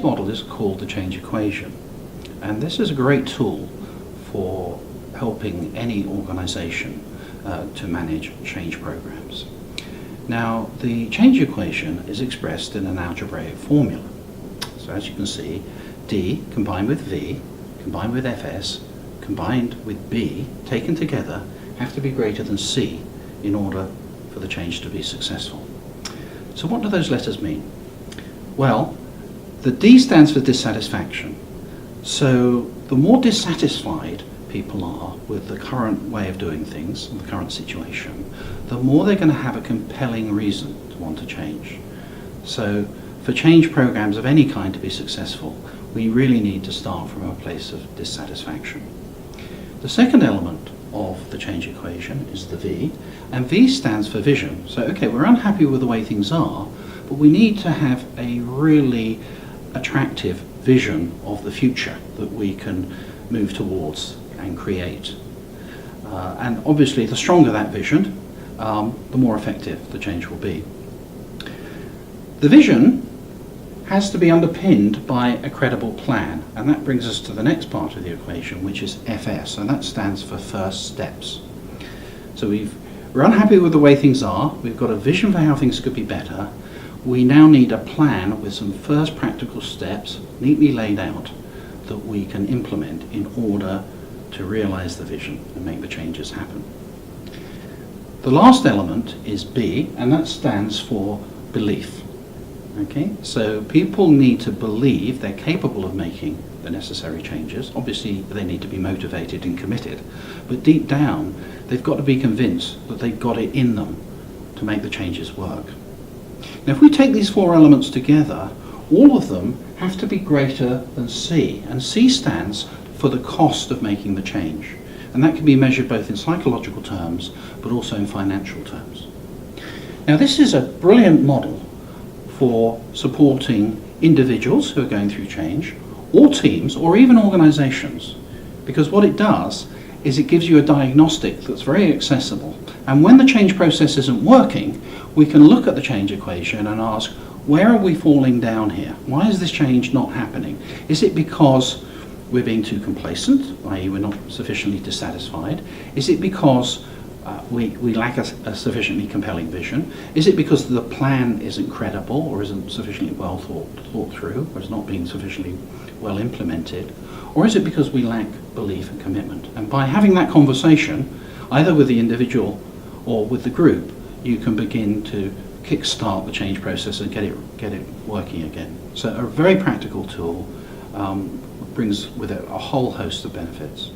model is called the change equation, and this is a great tool for helping any organization to manage change programs. Now, the change equation is expressed in an algebraic formula. So as you can see, D combined with V, combined with Fs, combined with B, taken together, have to be greater than C in order for the change to be successful. So what do those letters mean? Well, the D stands for dissatisfaction. So the more dissatisfied people are with the current way of doing things, the current situation, the more they're going to have a compelling reason to want to change. So for change programs of any kind to be successful, we really need to start from a place of dissatisfaction. The second element of the change equation is the V, and V stands for vision. So okay, we're unhappy with the way things are, but we need to have a really attractive vision of the future that we can move towards and create. And obviously the stronger that vision, the more effective the change will be. The vision has to be underpinned by a credible plan, and that brings us to the next part of the equation, which is FS, and that stands for first steps. So we're unhappy with the way things are, we've got a vision for how things could be better, we now need a plan with some first practical steps neatly laid out that we can implement in order to realize the vision and make the changes happen. The last element is B, and that stands for belief. Okay, so people need to believe they're capable of making the necessary changes. Obviously they need to be motivated and committed, but deep down they've got to be convinced that they've got it in them to make the changes work. Now if we take these four elements together, all of them have to be greater than C, and C stands for the cost of making the change, and that can be measured both in psychological terms but also in financial terms. Now this is a brilliant model for supporting individuals who are going through change, or teams, or even organizations, because what it does is it gives you a diagnostic that's very accessible, and when the change process isn't working, we can look at the change equation and ask, where are we falling down here? Why is this change not happening? Is it because we're being too complacent, i.e. we're not sufficiently dissatisfied? Is it because we lack a sufficiently compelling vision? Is it because the plan isn't credible or isn't sufficiently well thought through, or is not being sufficiently well implemented? Or is it because we lack belief and commitment? And by having that conversation, either with the individual or with the group, you can begin to kickstart the change process and get it working again. So a very practical tool brings with it a whole host of benefits.